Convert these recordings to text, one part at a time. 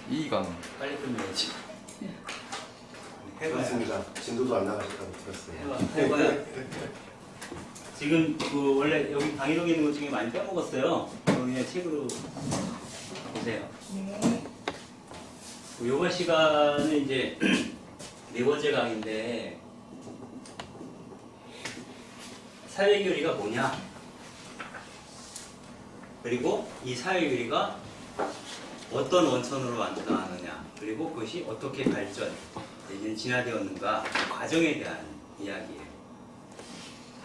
2가 빨리 끝내야지. 그렇습니다. 진도도 안 나가셨다고 들었어요. 해봐야. 지금 그 원래 여기 강의록에 있는 것 중에 많이 빼먹었어요. 그냥 책으로 보세요. 네. 요번 시간은 이제 네 번째 강의인데 사회교리가 뭐냐? 그리고 이 사회교리가 어떤 원천으로 완성하느냐? 그리고 그것이 어떻게 발전, 이제 진화되었는가? 그 과정에 대한 이야기예요.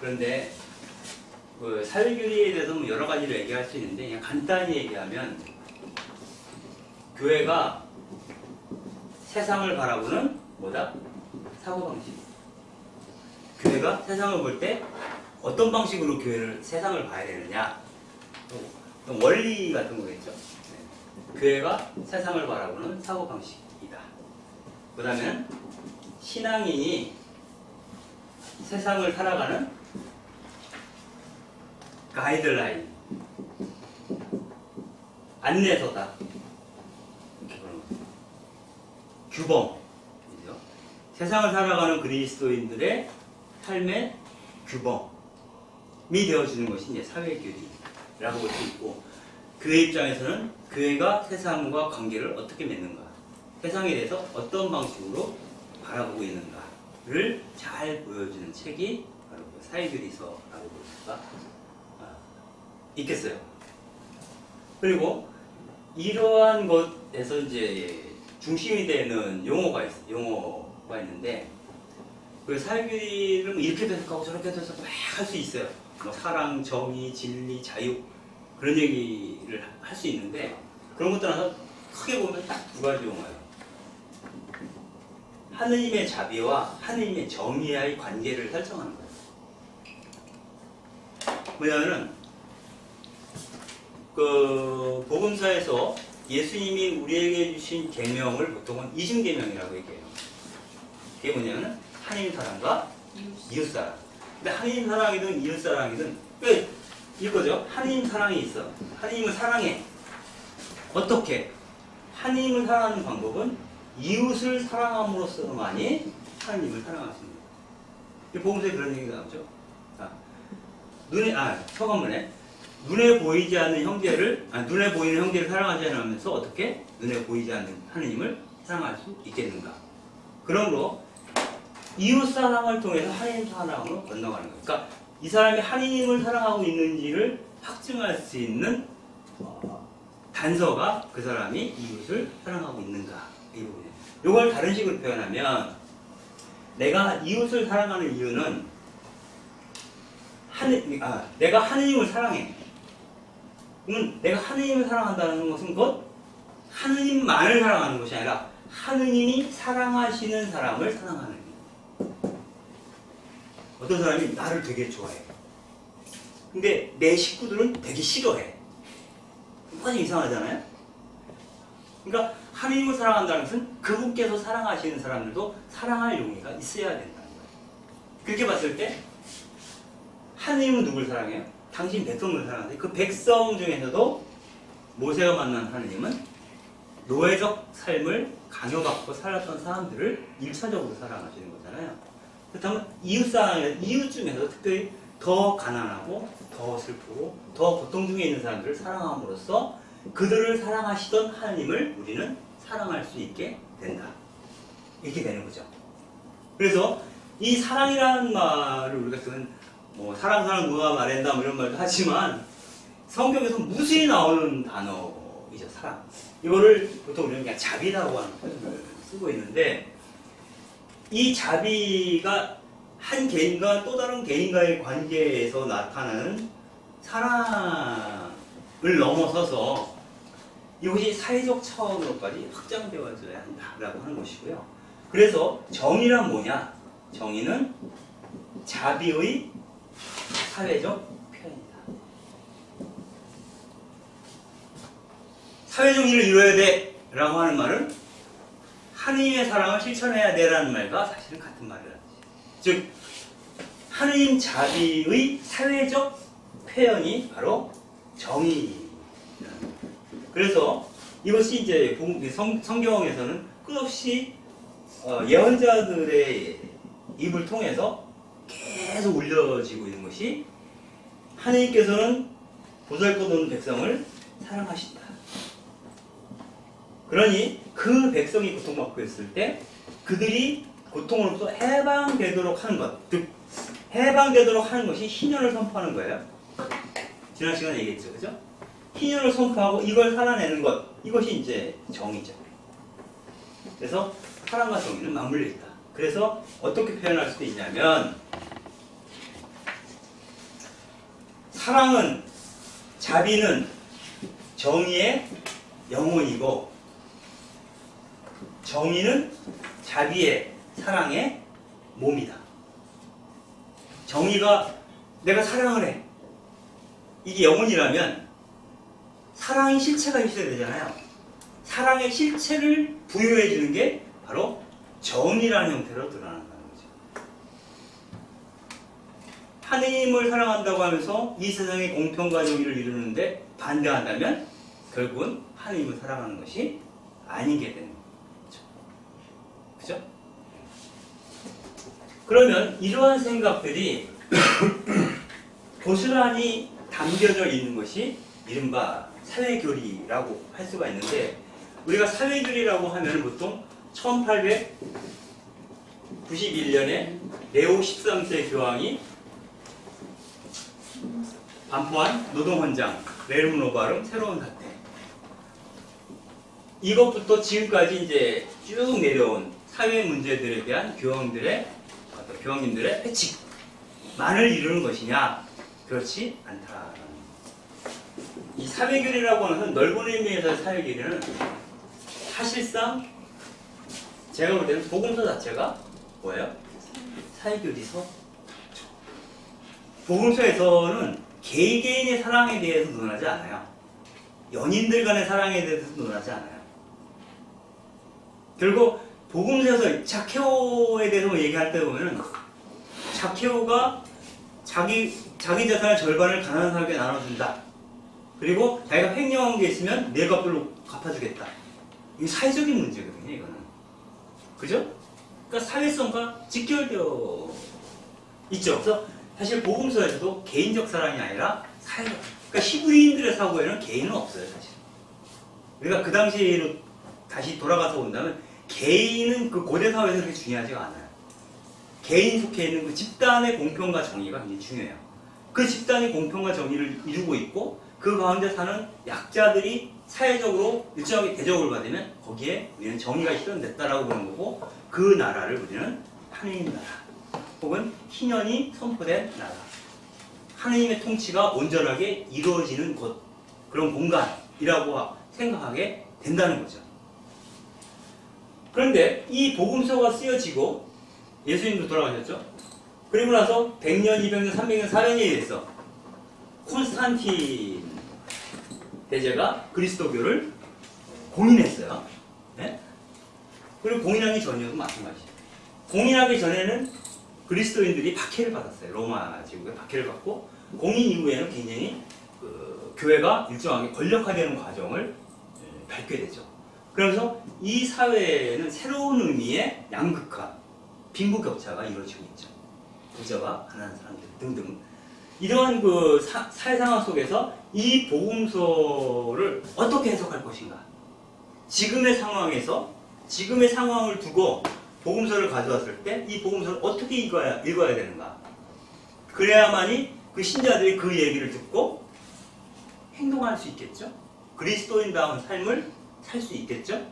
그런데 그 사회교리에 대해서 뭐 여러 가지로 얘기할 수 있는데 그냥 간단히 얘기하면 교회가 세상을 바라보는 뭐다? 사고방식. 교회가 세상을 볼 때 어떤 방식으로 세상을 봐야 되느냐? 원리 같은 거겠죠. 네. 교회가 세상을 바라보는 사고방식이다. 그 다음에 신앙인이 세상을 살아가는 가이드라인, 안내서다. 이렇게 보는 거죠. 규범이죠. 세상을 살아가는 그리스도인들의 삶의 규범이 되어주는 것이 이제 사회교리라고 볼 수 있고, 교회 입장에서는 교회가 세상과 관계를 어떻게 맺는가, 세상에 대해서 어떤 방식으로 바라보고 있는가를 잘 보여주는 책이 바로 사회교리서라고 볼 수가 있겠어요. 그리고 이러한 것에서 이제 중심이 되는 용어가 있는데, 그 사회교리를 뭐 이렇게 해석하고 저렇게 해석하고 막 할 수 있어요. 뭐 사랑, 정의, 진리, 자유 그런 얘기를 할 수 있는데, 그런 것들 하나 크게 보면 딱 두 가지 용어예요. 하느님의 자비와 하느님의 정의와의 관계를 설정하는 거예요. 뭐냐면은 그 복음서에서 예수님이 우리에게 주신 계명을 보통은 이심계명이라고 얘기해요. 그게 뭐냐면 하느님 사랑과 이웃 사랑. 근데 하느님 사랑이든 이웃 사랑이든 이거죠. 하느님 사랑이 있어. 하느님을 사랑해. 어떻게? 하느님을 사랑하는 방법은 이웃을 사랑함으로써만이 하느님을 사랑할 수 있는 거예요. 복음서에 그런 얘기가 나오죠. 서간문에 눈에 보이지 않는 형제를, 눈에 보이는 형제를 사랑하지 않으면서 어떻게 눈에 보이지 않는 하느님을 사랑할 수 있겠는가? 그러므로 이웃 사랑을 통해서 하느님 사랑으로 건너가는 거예요. 그러니까 이 사람이 하느님을 사랑하고 있는지를 확증할 수 있는 단서가 그 사람이 이웃을 사랑하고 있는가, 이 부분이에요. 이걸 다른 식으로 표현하면, 내가 이웃을 사랑하는 이유는 내가 하느님을 사랑해. 그러면 내가 하느님을 사랑한다는 것은 곧 하느님만을 사랑하는 것이 아니라 하느님이 사랑하시는 사람을 사랑하는 거예요. 어떤 사람이 나를 되게 좋아해. 근데 내 식구들은 되게 싫어해. 완전 이상하잖아요? 그러니까 하느님을 사랑한다는 것은 그분께서 사랑하시는 사람들도 사랑할 용의가 있어야 된다는 거예요. 그렇게 봤을 때 하느님은 누굴 사랑해요? 당신 백성을 사랑하는데, 그 백성 중에서도 모세가 만난 하느님은 노예적 삶을 강요받고 살았던 사람들을 1차적으로 사랑하시는 거잖아요. 그렇다면 이웃 중에서 특별히 더 가난하고 더 슬프고 더 고통 중에 있는 사람들을 사랑함으로써 그들을 사랑하시던 하느님을 우리는 사랑할 수 있게 된다. 이렇게 되는 거죠. 그래서 이 사랑이라는 말을 우리가 쓰는 사랑 누가 말한다 이런 말도 하지만, 성경에서 무수히 나오는 단어이죠. 사랑. 이거를 보통 우리는 그냥 자비라고 하는 표현을 쓰고 있는데, 이 자비가 한 개인과 또 다른 개인과의 관계에서 나타나는 사랑을 넘어서서 이것이 사회적 차원으로까지 확장되어져야 한다라고 하는 것이고요. 그래서 정의란 뭐냐? 정의는 자비의 사회적 표현이다. 사회정의를 이루어야 돼 라고 하는 말은 하느님의 사랑을 실천해야 돼 라는 말과 사실은 같은 말이라는 거죠. 즉 하느님 자비의 사회적 표현이 바로 정의라는 거예요. 그래서 이것이 이제 성경에서는 끝없이 예언자들의 입을 통해서 계속 울려지고 있는 것이 하나님께서는 보잘것없는 백성을 사랑하신다. 그러니 그 백성이 고통받고 있을 때 그들이 고통으로부터 해방되도록 하는 것, 즉 해방되도록 하는 것이 희년을 선포하는 거예요. 지난 시간에 얘기했죠, 그죠? 희년을 선포하고 이걸 살아내는 것, 이것이 이제 정의죠. 그래서 사랑과 정의는 맞물려 있다. 그래서 어떻게 표현할 수도 있냐면 사랑은 자비는 정의의 영혼이고 정의는 자비의 사랑의 몸이다. 정의가 내가 사랑을 해. 이게 영혼이라면 사랑의 실체가 있어야 되잖아요. 사랑의 실체를 부여해 주는 게 바로 정의라는 형태로 드러난다는 거죠. 하느님을 사랑한다고 하면서 이 세상의 공평과 정의를 이루는데 반대한다면 결국은 하느님을 사랑하는 것이 아니게 되는 거죠. 그죠? 그러면 이러한 생각들이 고스란히 담겨져 있는 것이 이른바 사회교리라고 할 수가 있는데, 우리가 사회교리라고 하면 보통 1891년에 레오 13세 교황이 반포한 노동헌장 레rum novarum 새로운 사태, 이것부터 지금까지 이제 쭉 내려온 사회 문제들에 대한 교황님들의 해칙만을 이루는 것이냐? 그렇지 않다라는 거예요. 이 사회교리라고 하는 넓은 의미에서의 사회교리는 사실상 제가 볼 때는 복음서 자체가 뭐예요? 사회교리서. 복음서에서는 개개인의 사랑에 대해서 논하지 않아요. 연인들 간의 사랑에 대해서 논하지 않아요. 결국 복음서에서 자케오에 대해서 얘기할 때 보면은 자케오가 자기 재산의 절반을 가난한 사람에게 나눠준다. 그리고 자기가 횡령한 게 있으면 내 값으로 갚아주겠다. 이게 사회적인 문제거든요, 이거는. 그죠? 그러니까 사회성과 직결되어 있죠. 그래서 사실 복음서에서도 개인적 사랑이 아니라 사회적. 그러니까 히브리인들의 사고에는 개인은 없어요, 사실. 우리가 그 당시로 다시 돌아가서 본다면 개인은 그 고대 사회에서 그렇게 중요하지가 않아요. 개인 속해 있는 그 집단의 공평과 정의가 굉장히 중요해요. 그 집단이 공평과 정의를 이루고 있고 그 가운데 사는 약자들이 사회적으로 일정하게 대접을 받으면 거기에 우리는 정의가 실현됐다라고 보는 거고, 그 나라를 우리는 하느님 나라 혹은 희년이 선포된 나라, 하느님의 통치가 온전하게 이루어지는 곳, 그런 공간이라고 생각하게 된다는 거죠. 그런데 이 복음서가 쓰여지고 예수님도 돌아가셨죠. 그리고 나서 100년, 200년, 300년, 400년이 됐어. 콘스탄틴 대제가 그리스도교를 공인했어요. 네? 그리고 공인하기 전이어도 마찬가지예요. 공인하기 전에는 그리스도인들이 박해를 받았어요. 로마 제국에 박해를 받고, 공인 이후에는 굉장히 교회가 일정하게 권력화되는 과정을 밟게 되죠. 그래서 이 사회에는 새로운 의미의 양극화, 빈부격차가 이루어지고 있죠. 부자와 가난한 사람들 등등. 이러한 그 사회 상황 속에서 이 복음서를 어떻게 해석할 것인가? 지금의 상황에서 지금의 상황을 두고 복음서를 가져왔을 때 이 복음서를 어떻게 읽어야 되는가? 그래야만이 그 신자들이 그 얘기를 듣고 행동할 수 있겠죠? 그리스도인다운 삶을 살 수 있겠죠?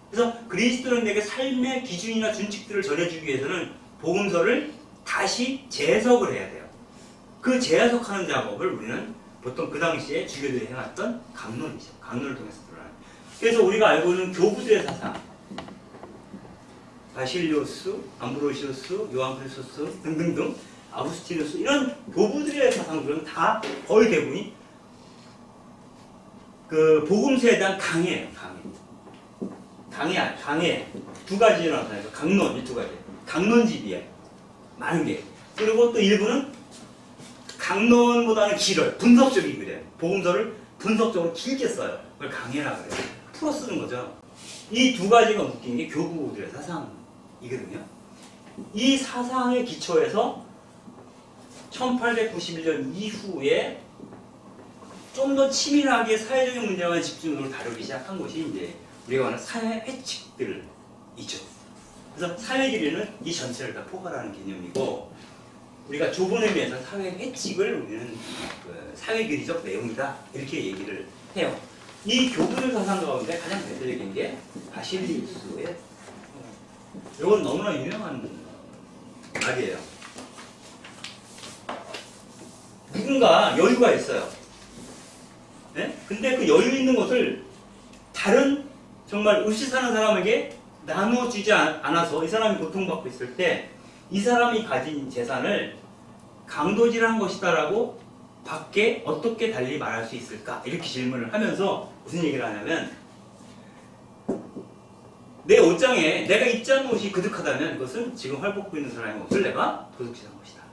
그래서 그리스도인에게 삶의 기준이나 준칙들을 전해주기 위해서는 복음서를 다시 재해석을 해야 돼요. 그 재해석하는 작업을 우리는 보통 그 당시에 주교들이 해왔던 강론이죠. 강론을 통해서 드러나요. 그래서 우리가 알고 있는 교부들의 사상, 바실리오스, 암브로시오스, 요한 크리스토스 등등등, 아우구스티누스, 이런 교부들의 사상들은 다 거의 대부분이 그 복음서에 대한 강해예요. 강해. 두 가지로 나타나요. 강론, 이 두 가지. 강론집이에요. 많은 게. 그리고 또 일부는 강론보다는 길어요. 분석적인 그래요. 복음서를 분석적으로 길게 써요. 그걸 강해라 그래요. 풀어 쓰는 거죠. 이 두 가지가 묶인 게 교부들의 사상이거든요. 이 사상의 기초에서 1891년 이후에 좀 더 치밀하게 사회적인 문제만 집중적으로 다루기 시작한 것이 이제 우리가 말하는 사회 회칙들이죠. 그래서 사회주의는 이 전체를 다 포괄하는 개념이고, 우리가 좁은 의미에서 사회 회칙을 우리는 그 사회교리적 내용이다 이렇게 얘기를 해요. 이 교부들 사상 가운데 가장 대표적인 게 바실리우스의, 이건 너무나 유명한 말이에요. 누군가 여유가 있어요. 네? 근데 그 여유 있는 것을 다른 정말 없이 사는 사람에게 나눠주지 않아서 이 사람이 고통받고 있을 때 이 사람이 가진 재산을 강도질한 것이다라고 밖에 어떻게 달리 말할 수 있을까? 이렇게 질문을 하면서 무슨 얘기를 하냐면, 내 옷장에 내가 입지 않은 옷이 그득하다면 그것은 지금 헐벗고 있는 사람의 옷을 내가 도둑질한 것이다.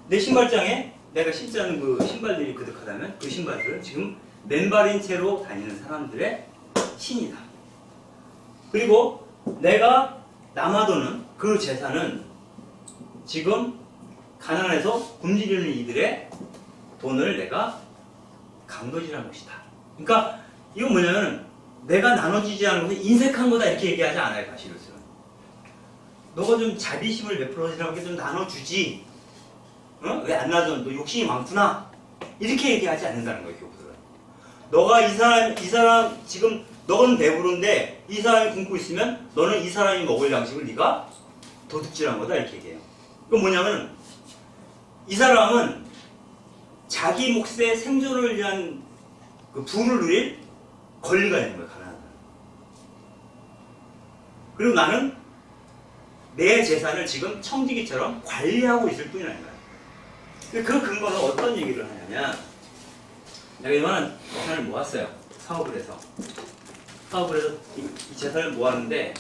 내 신발장에 내가 신지 않은 그 신발들이 그득하다면 그 신발들은 지금 맨발인 채로 다니는 사람들의 신이다. 그리고 내가 남아도는 그 재산은 지금 가난해서 굶주리는 이들의 돈을 내가 강도질한 것이다. 그러니까 이건 뭐냐면 내가 나눠주지 않은 것을 인색한 거다 이렇게 얘기하지 않아요. 바실루스는. 너가 좀 자비심을 베풀어지라고 좀 나눠주지. 어? 왜 안 나눠? 너 욕심이 많구나. 이렇게 얘기하지 않는다는 거예요. 교부들은. 너가 이 사람 지금 너는 배부른데 이 사람이 굶고 있으면 너는 이 사람이 먹을 양식을 네가 도둑질한 거다 이렇게 얘기해요. 그건 뭐냐면 이 사람은 자기 몫의 생존을 위한 그 부를 누릴 권리가 있는 거예요. 가난한 사람. 그리고 나는 내 재산을 지금 청지기처럼 관리하고 있을 뿐이라는 거예요. 그 근거는 어떤 얘기를 하냐면, 내가 이만한 재산을 모았어요. 사업을 해서 이 재산을 모았는데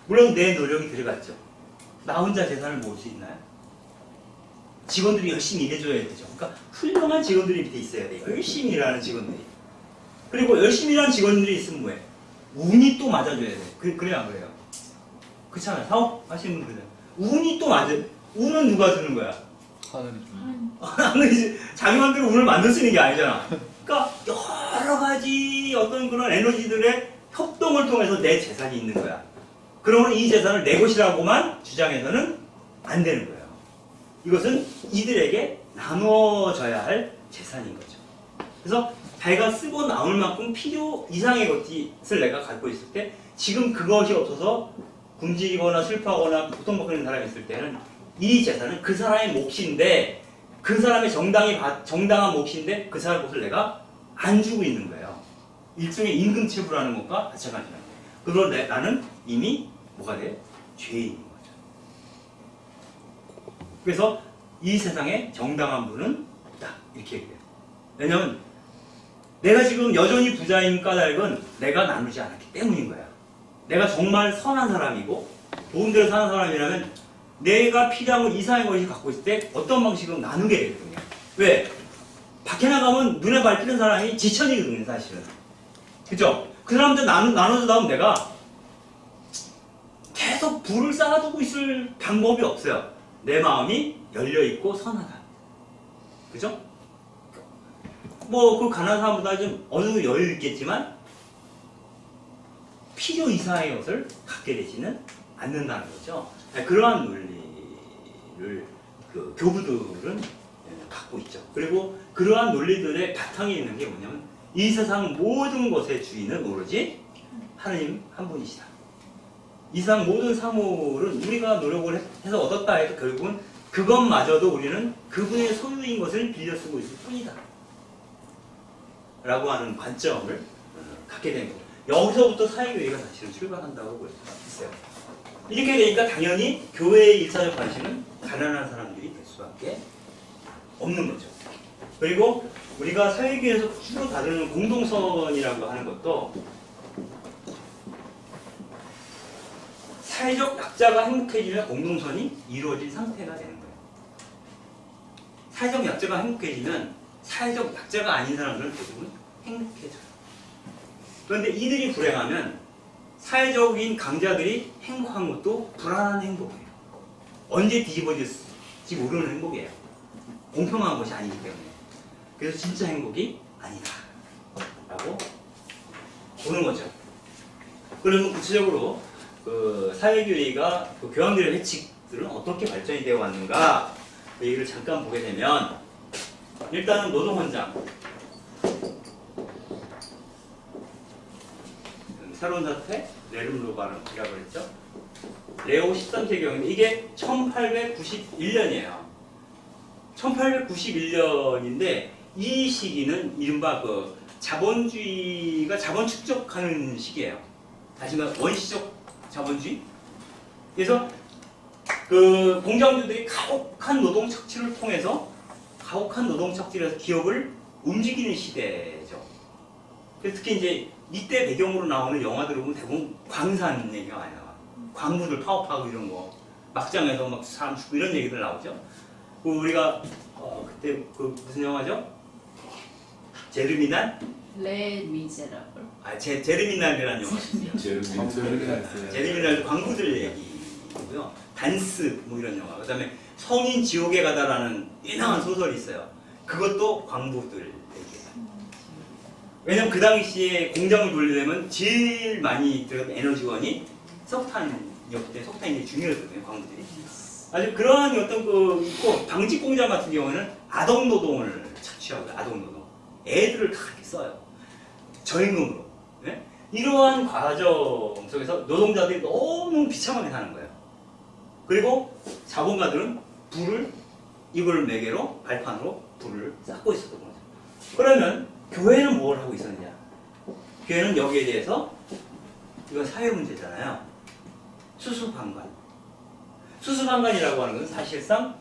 물론 내 노력이 들어갔죠. 나 혼자 재산을 모을 수 있나요? 직원들이 열심히 일해줘야 되죠. 그러니까 훌륭한 직원들이 밑에 있어야 돼요. 열심히 일하는 직원들이. 그리고 열심히 일하는 직원들이 있으면 뭐해? 운이 또 맞아줘야 돼. 그래야 안 그래요? 그렇잖아요. 사업 하시는 분들은 운이 또 맞아. 운은 누가 주는 거야? 하늘이 좀. 하늘이 자기 맘대로 운을 만들 수 있는 게 아니잖아. 그러니까 여러 가지 어떤 그런 에너지들의 협동을 통해서 내 재산이 있는 거야. 그러면 이 재산을 내 것이라고만 주장해서는 안 되는 거예요. 이것은 이들에게 나눠져야 할 재산인 거죠. 그래서 자기가 쓰고 남을 만큼 필요 이상의 것을 내가 갖고 있을 때, 지금 그것이 없어서 굶주리거나 슬퍼하거나 고통받고 있는 사람이 있을 때는 이 재산은 그 사람의 몫인데, 그 사람의 정당한 몫인데 그 사람 것을 내가 안 주고 있는 거예요. 일종의 임금 체불하는 것과 마찬가지라는 거예요. 그걸 나는 이미 뭐가 돼? 죄인인 거죠. 그래서 이 세상에 정당한 분은 없다 이렇게 얘기해요. 왜냐하면 내가 지금 여전히 부자인 까닭은 내가 나누지 않았기 때문인 거야. 내가 정말 선한 사람이고 도움대로 사는 사람이라면 내가 필요한 것 이상의 것이 갖고 있을 때 어떤 방식으로 나누게 되거든요. 왜? 밖에 나가면 눈에 밟히는 사람이 지천이거든요, 사실은. 그죠? 그 사람들 나눠주다 보면 내가 계속 불을 쌓아두고 있을 방법이 없어요. 내 마음이 열려있고 선하다. 그죠? 뭐, 그 가난한 사람보다 좀 어느 정도 여유 있겠지만, 필요 이상의 것을 갖게 되지는 않는다는 거죠. 그러한 논리를 그 교부들은 갖고 있죠. 그리고 그러한 논리들의 바탕에 있는 게 뭐냐면, 이 세상 모든 것의 주인은 오로지 하나님 한 분이시다. 이 세상 모든 사물은 우리가 노력을 해서 얻었다 해도 결국은 그것마저도 우리는 그분의 소유인 것을 빌려 쓰고 있을 뿐이다 라고 하는 관점을 갖게 된 거예요. 여기서부터 사회교회가 사실은 출발한다고 볼 수가 있어요. 이렇게 되니까 당연히 교회의 일사적 관심은 가난한 사람들이 될 수밖에 없는 거죠. 그리고 우리가 사회교회에서 주로 다루는 공동선이라고 하는 것도 사회적 약자가 행복해지면 공동선이 이루어진 상태가 되는 거예요. 사회적 약자가 행복해지면 사회적 약자가 아닌 사람들은 대부분 행복해져요. 그런데 이들이 불행하면 사회적인 강자들이 행복한 것도 불안한 행복이에요. 언제 뒤집어질지 모르는 행복이에요. 공평한 것이 아니기 때문에. 그래서 진짜 행복이 아니다 라고 보는 거죠. 그러면 구체적으로 그 사회주의가 그 교황들의 회칙들은 어떻게 발전이 되어 왔는가 그 얘기를 잠깐 보게 되면, 일단은 노동헌장, 새로운 사태, 레름로바르라고 했죠. 레오 13세의 경우인데 이게 1891년이에요. 1891년인데 이 시기는 이른바 그 자본주의가 자본 축적하는 시기예요. 다시 말해 원시적 자본주의. 그래서 그 공장주들이 가혹한 노동 착취를 통해서 기업을 움직이는 시대죠. 그래서 특히 이제 이때 배경으로 나오는 영화들을 보면 대부분 광산 얘기가 많이 나와요. 광부들 파업하고 이런 거, 막장에서 막 사람 죽고 이런 얘기들 나오죠. 그 우리가 그때 그 무슨 영화죠? 제르미난? 레 미제라블. 제르미난이라는 영화 있어요. 제르미난 광부들 얘기고요. 단스 뭐 이런 영화. 그다음에 성인 지옥에 가다라는 유명한 소설이 있어요. 그것도 광부들 얘기예요. 왜냐면 그 당시에 공장을 돌리려면 제일 많이 들어간 에너지원이 석탄이었기 때문에 석탄이 중요했거든요, 광부들이. 아주 그러한 어떤 그 있고, 방직 공장 같은 경우에는 아동 노동을 착취하고요, 아동 노동. 애들을 다 이렇게 써요. 저임금으로. 네? 이러한 과정 속에서 노동자들이 너무 비참하게 사는 거예요. 그리고 자본가들은 이걸 매개로, 발판으로 불을 쌓고 있었던 거죠. 그러면 교회는 뭘 하고 있었느냐? 교회는 여기에 대해서, 이건 사회 문제잖아요. 수수방관. 수수방관이라고 하는 건 사실상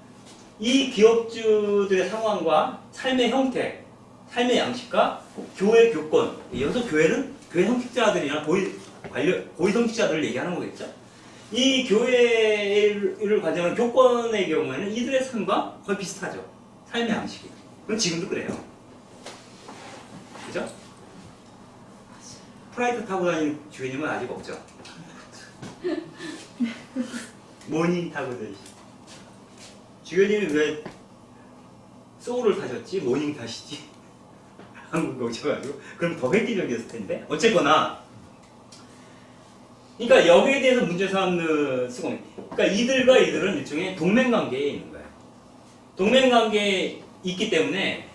이 기업주들의 상황과 삶의 형태, 삶의 양식과 교회 교권, 여기서 교회는 교회 성직자들이나 고위 성직자들을 얘기하는 거겠죠. 이 교회를 가정하는 교권의 경우에는 이들의 삶과 거의 비슷하죠. 삶의 양식이. 그럼 지금도 그래요. 그죠? 프라이드 타고 다니는 주인님은 아직 없죠. 모닝 타고 다니시. 주인님이 왜 소울을 타셨지? 모닝 타시지? 한국 오셔가지고. 그럼 더 획기적이었을 텐데. 어쨌거나. 그러니까 여기에 대해서 문제 삼는 수공. 그러니까 이들은 일종의 동맹관계에 있는 거예요. 동맹관계에 있기 때문에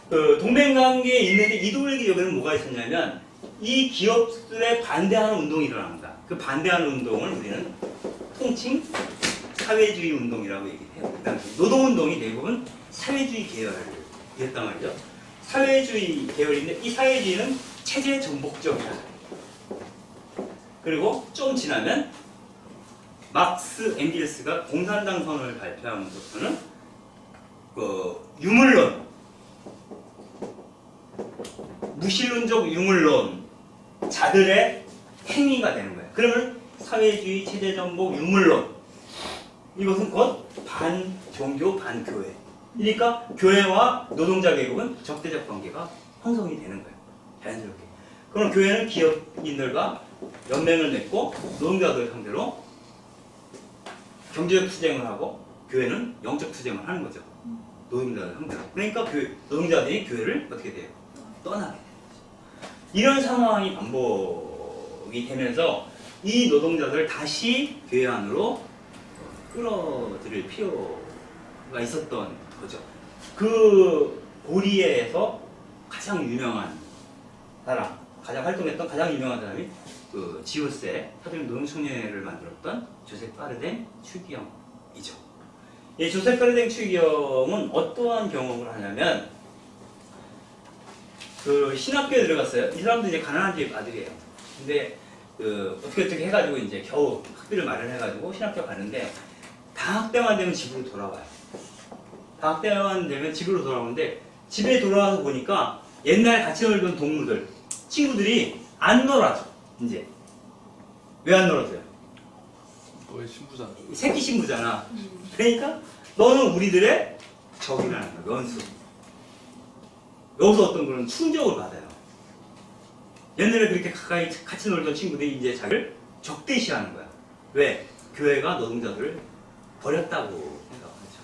그 동맹관계에 있는데 이들에게 여기는 뭐가 있었냐면 이 기업들에 반대하는 운동이 일어납니다. 그 반대하는 운동을 우리는 통칭 사회주의 운동이라고 얘기해요. 그다음에 노동운동이 대부분 사회주의 계열이었단 말이죠. 사회주의 계열인데 이 사회주의는 체제 전복적이야. 그리고 좀 지나면 막스 앵겔스가 공산당 선언을 발표하면서부터는 그 유물론, 무신론적 유물론 자들의 행위가 되는 거예요. 그러면 사회주의 체제 전복 유물론, 이것은 곧 반종교 반교회. 그러니까 교회와 노동자 계급은 적대적 관계가 형성이 되는 거예요. 자연스럽게. 그럼 교회는 기업인들과 연맹을 맺고 노동자들 상대로 경제적 투쟁을 하고 교회는 영적 투쟁을 하는 거죠. 노동자들 상대로. 그러니까 노동자들이 교회를 어떻게 돼요? 떠나게 돼요. 이런 상황이 반복이 되면서 이 노동자들을 다시 교회 안으로 끌어들일 필요가 있었던 거죠. 그 고리에서 가장 유명한 사람, 가장 활동했던 가장 유명한 사람이 그 지우스의 사도행 노동청년회를 만들었던 조셉 파르댕 추기경이죠. 이 조셉 파르댕 추기경은 어떠한 경험을 하냐면 그 신학교에 들어갔어요. 이 사람도 이제 가난한 집 아들이에요. 근데 그 어떻게 해가지고 이제 겨우 학비를 마련해가지고 신학교 가는데 방학 때만 되면 집으로 돌아와요. 방학 때만 되면 집으로 돌아오는데 집에 돌아와서 보니까 옛날 같이 놀던 동무들, 친구들이 안 놀아줘. 이제 왜 안 놀아줘요? 너의 신부잖아. 새끼 신부잖아. 그러니까 너는 우리들의 적이라는 거야. 원수. 여기서 어떤 그런 충격을 받아요. 옛날에 그렇게 가까이 같이 놀던 친구들이 이제 자기를 적대시하는 거야. 왜? 교회가 노동자들을 버렸다고 생각하죠.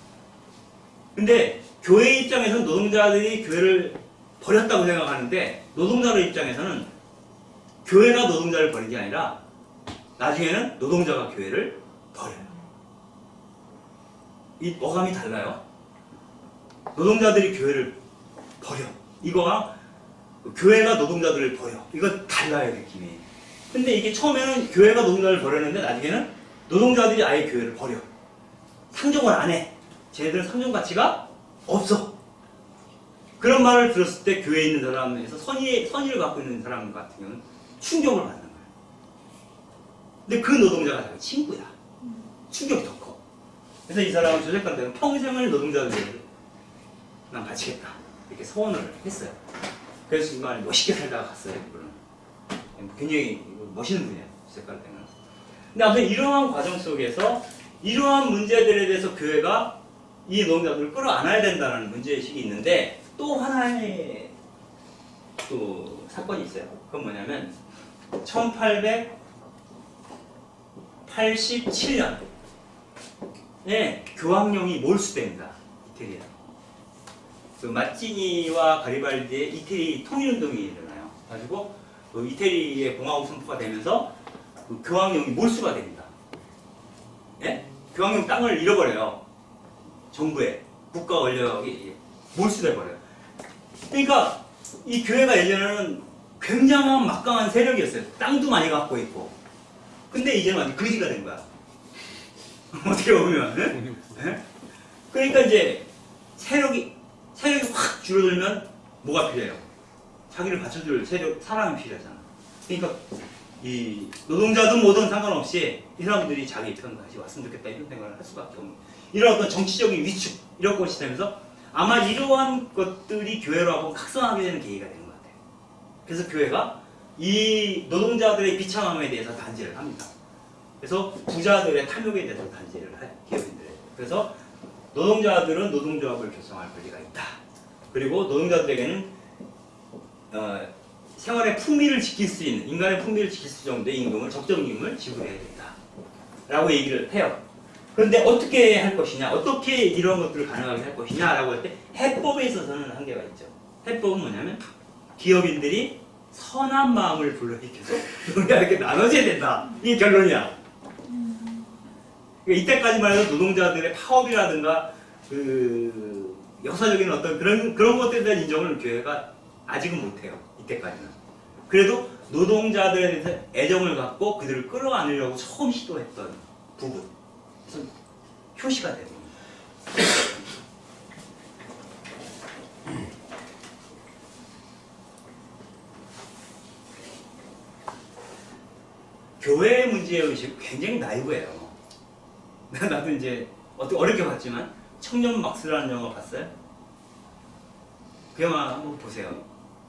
근데 교회 입장에서는 노동자들이 교회를 버렸다고 생각하는데 노동자들 입장에서는 교회가 노동자를 버린 게 아니라 나중에는 노동자가 교회를 버려요. 이 어감이 달라요. 노동자들이 교회를 버려. 이거가 교회가 노동자들을 버려. 이거 달라요, 느낌이. 근데 이게 처음에는 교회가 노동자를 버렸는데 나중에는 노동자들이 아예 교회를 버려. 상종을 안 해. 쟤네들은 상종 가치가 없어. 그런 말을 들었을 때 교회에 있는 사람에서 선의를 갖고 있는 사람 같은 경우는 충격을 받는 거예요. 근데 그 노동자가 자기 친구야. 충격이 더 커. 그래서 이 사람은 조셉한테는 평생을 노동자들을 난 바치겠다. 이렇게 서원을 했어요. 그래서 정말 멋있게 살다가 갔어요. 그분은. 굉장히 멋있는 분이에요. 조셉한테는. 근데 아무튼 이러한 과정 속에서 이러한 문제들에 대해서 교회가 이 노동자들을 끌어안아야 된다는 문제의식이 있는데 또 하나의 또 사건이 있어요. 그건 뭐냐면 1887년에 교황령이 몰수됩니다. 이태리에. 그 마찌니와 가리발디의 이태리 통일운동이 일어나요. 가지고 그 이태리의 공화국 선포가 되면서 그 교황령이 몰수가 됩니다. 예? 교황령 땅을 잃어버려요. 정부에 국가 권력이 몰수돼 버려요. 그러니까 이 교회가 예전에는 굉장한 막강한 세력이었어요. 땅도 많이 갖고 있고. 근데 이제는 완전 거지가 된 거야. 어떻게 보면. 예? 그러니까 이제 세력이 확 줄어들면 뭐가 필요해요? 자기를 받쳐줄 사람이 필요하잖아. 그러니까 이 노동자든 뭐든 상관없이 이 사람들이 자기 편 다시 왔으면 좋겠다 이런 생각을 할 수밖에 없는 이런 어떤 정치적인 위축 이런 것이 되면서 아마 이러한 것들이 교회로 하고 각성하게 되는 계기가 되는 것 같아요. 그래서 교회가 이 노동자들의 비참함에 대해서 단죄를 합니다. 그래서 부자들의 탐욕에 대해서 단죄를 해요. 기업인들에. 그래서 노동자들은 노동조합을 결성할 권리가 있다. 그리고 노동자들에게는 생활의 품위를 지킬 수 있는 인간의 품위를 지킬 수 있는 정도의 임금을 적정 임금을 지불해야 된다. 라고 얘기를 해요. 그런데 어떻게 할 것이냐, 어떻게 이런 것들을 가능하게 할 것이냐라고 할 때 해법에 있어서는 한계가 있죠. 해법은 뭐냐면 기업인들이 선한 마음을 불러일으켜서 노동자에게 나눠져야 된다. 이게 결론이야. 그러니까 이때까지만 해도 노동자들의 파업이라든가 그 역사적인 어떤 그런 것들에 대한 인정을 교회가 아직은 못해요. 이때까지는. 그래도 노동자들에 대해서 애정을 갖고 그들을 끌어안으려고 처음 시도했던 부분. 그래서 표시가 되는 겁니다. 교회의 문제의식은 굉장히 나이브해요. 나도 이제 어렵게 봤지만 청년 막스라는 영화 봤어요? 그 영화 한번 보세요.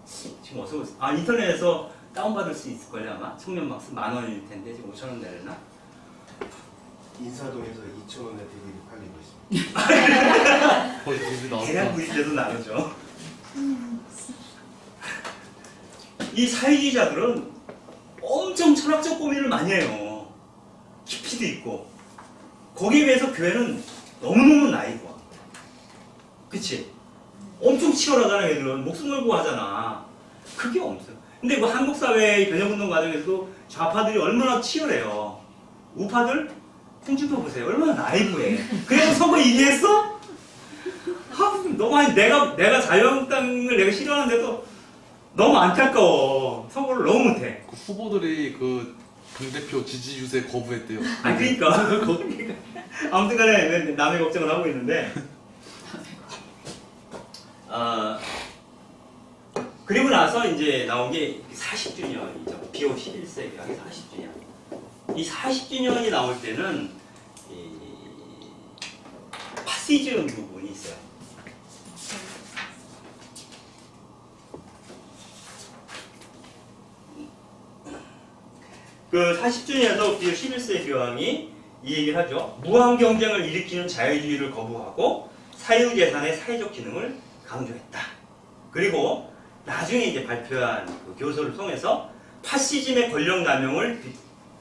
지금 어디서 보세요? 인터넷에서 다운받을 수 있을걸요 아마? 청년 막스 10,000원일 텐데 지금 5,000원 내려나? 인사동에서 2,000원에 DVD 팔리고 있습니다. 거의 DVD 나왔다. 대략 우리들도 나누죠. 이 사회주의자들은 엄청 철학적 고민을 많이 해요. 깊이도 있고. 거기에 비해서 교회는 너무너무 나이고. 그치? 엄청 치열하잖아, 얘들은. 목숨 걸고 하잖아. 그게 없어요. 근데 뭐 한국 사회의 변혁운동 과정에서도 좌파들이 얼마나 치열해요. 우파들? 홍준표 보세요. 얼마나 나이브해. 그래도 선거 이기했어? 너무 아니, 내가 자유한국당을 내가 싫어하는데도 너무 안타까워. 선거를 너무 못해. 그 후보들이 그 당대표 지지 유세 거부했대요. 그러니까. 아무튼간에 남의 걱정을 하고 있는데. 그리고 나서 이제 나온 게 40주년이죠. 비오 11세 개항의 40주년. 이 40주년이 나올 때는 이 파시즘 부분이 있어요. 그 40주년에서 비오 11세 교황이 이 얘기를 하죠. 무한 경쟁을 일으키는 자유주의를 거부하고 사유재산의 사회적 기능을 강조했다. 그리고 나중에 이제 발표한 그 교서를 통해서 파시즘의 권력 남용을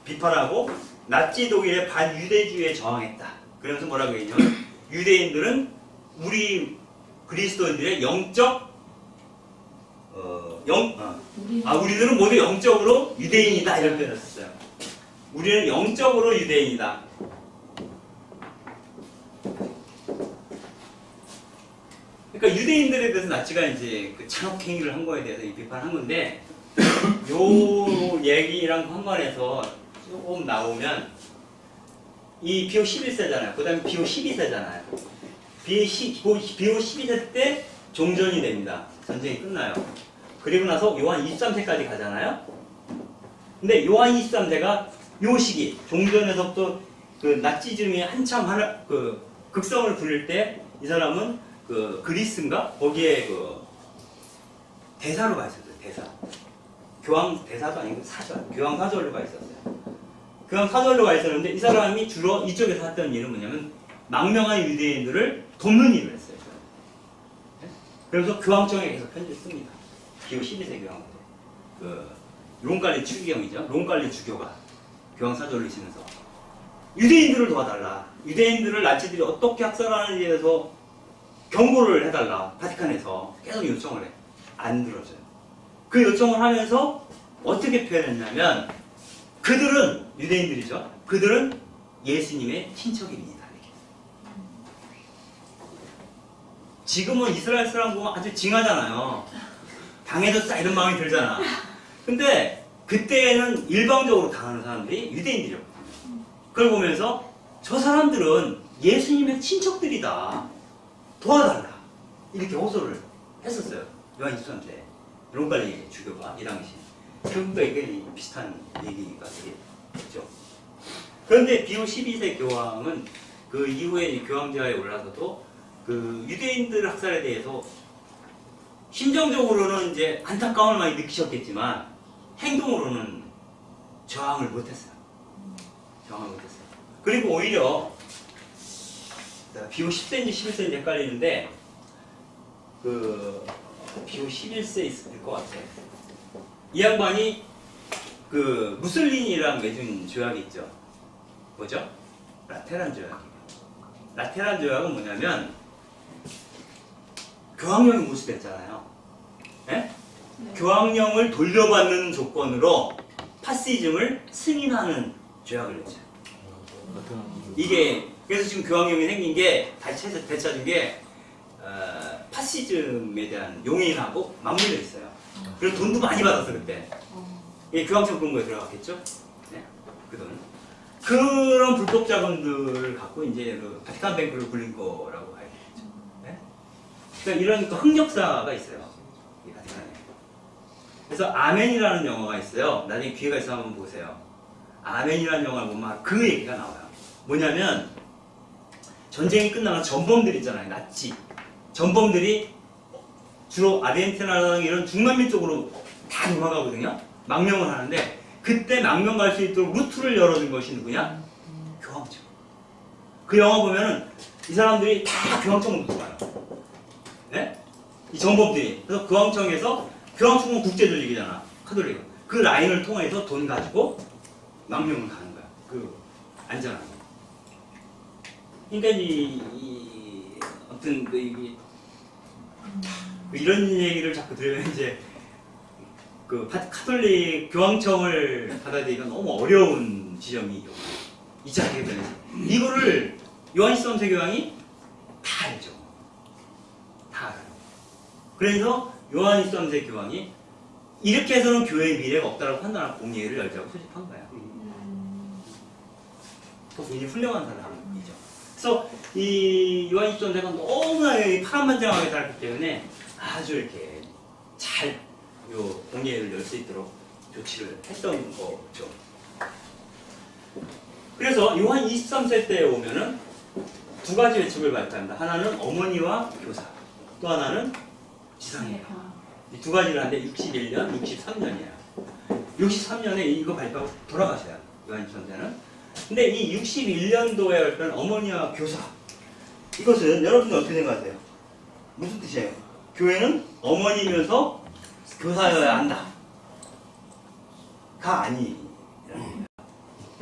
비판하고 나치 독일의 반유대주의에 저항했다. 그러면서 뭐라고 했냐면 유대인들은 우리 그리스도인들의 우리들은 모두 영적으로 유대인이다 이런 표현을 썼어요. 우리는 영적으로 유대인이다. 그러니까 유대인들에 대해서 나치가 이제 그 잔혹행위를 한 거에 대해서 비판한 건데 요 얘기랑 상관해서 조금 나오면 이 비호 11세잖아요. 그 다음에 비호 12세잖아요. 비호 12세 때 종전이 됩니다. 전쟁이 끝나요. 그리고 나서 요한 23세까지 가잖아요. 근데 요한 23세가 요 시기 종전에서부터 그 나치즘이 한참 극성을 부릴 때 이 사람은 그 그리스인가 거기에 그 대사로 가 있었어요. 대사. 교황 대사도 아니고 사절. 교황 사절로 가 있었어요. 교황 사절로 가 있었는데 이 사람이 주로 이쪽에서 했던 일은 뭐냐면 망명한 유대인들을 돕는 일을 했어요. 그래서 교황청에 계속 편지를 씁니다. 기호 12세 교황 때. 그 롬갈리 추기경이죠. 롬갈리 주교가 교황 사절을 쓰면서 유대인들을 도와달라. 유대인들을 나치들이 어떻게 학살하는지에 대해서 경고를 해달라. 바티칸에서 계속 요청을 해. 안 들어줘요. 그 요청을 하면서 어떻게 표현했냐면 그들은 유대인들이죠. 그들은 예수님의 친척입니다. 지금은 이스라엘 사람 보면 아주 징하잖아요. 당해줬다 이런 마음이 들잖아. 근데 그때는 일방적으로 당하는 사람들이 유대인들이었거든요. 그걸 보면서 저 사람들은 예수님의 친척들이다. 도와달라. 이렇게 호소를 했었어요. 요한 23세. 롬갈리 주교가 이 당시. 지금도 이게 비슷한 얘기가 되겠죠. 그런데 비호 12세 교황은 그 이후에 교황제하에 올라서도 그 유대인들 학살에 대해서 심정적으로는 이제 안타까움을 많이 느끼셨겠지만 행동으로는 저항을 못했어요. 저항을 못했어요. 그리고 오히려 비호 10세인지 11세인지 헷갈리는데 그 비호 11세 있을 것 같아요. 이 양반이 그 무솔리니랑 맺은 조약이 있죠. 뭐죠? 라테란 조약이에요. 라테란 조약은 뭐냐면 교황령이 모습했잖아요. 예? 네? 교황령을 돌려받는 조건으로 파시즘을 승인하는 조약을 맺어요. 이게 그래서 지금 교황령이 생긴 게 다시 되찾은 게 파시즘에 대한 용인하고 맞물려 있어요. 그래서 돈도 많이 받았어 그때. 이게 교황청 금고에 들어갔겠죠? 네? 그 돈. 그런 불법 자금들을 갖고 이제 그 바티칸 뱅크를 굴린 거라고 봐야겠죠. 네? 그러니까 이런 또 흑역사가 있어요. 이 바티칸에. 그래서 아멘이라는 영화가 있어요. 나중에 기회가 있으면 한번 보세요. 아멘이라는 영화를 보면 그 얘기가 나와요. 뭐냐면 전쟁이 끝나면 전범들 있잖아요. 나치. 전범들이 주로 아르헨티나나 이런 중남미 쪽으로 다 도망가거든요. 망명을 하는데 그때 망명 갈 수 있도록 루트를 열어준 것이 누구냐? 교황청. 그 영화 보면은 이 사람들이 다 교황청으로 들어가요. 네? 이 전범들이. 그래서 교황청에서 교황청은 국제조직이잖아. 카톨릭. 그 라인을 통해서 돈 가지고 망명을 가는 거야. 그 안전하게. 그러니까 아무튼 이런 얘기를 자꾸 들으면 이제 그 카톨릭 교황청을 받아들이기가 너무 어려운 지점이 있지 않겠냐. 이거를 요한 13세 교황이 다 알죠. 다 알아요. 그래서 요한 13세 교황이 이렇게 해서는 교회의 미래가 없다고 판단하고 공예회를 열자고 소집한 거야. 굉장히 훌륭한 사람이죠. 그래서 이 요한 13세가 너무나 파란만장하게 살았기 때문에 아주 이렇게 잘 요 공예회를 열 수 있도록 조치를 했던 거죠. 그래서 요한 23세 때에 오면은 두 가지 외축을 발표합니다. 하나는 어머니와 교사, 또 하나는 지상이에요. 이 두 가지를 하는데 61년, 63년이에요. 63년에 이거 발표하고 돌아가셔요. 요한 23세는. 근데 이 61년도에 어떤 어머니와 교사, 이것은 여러분들 어떻게 생각하세요? 무슨 뜻이에요? 교회는 어머니면서 교사여야 한다. 아니.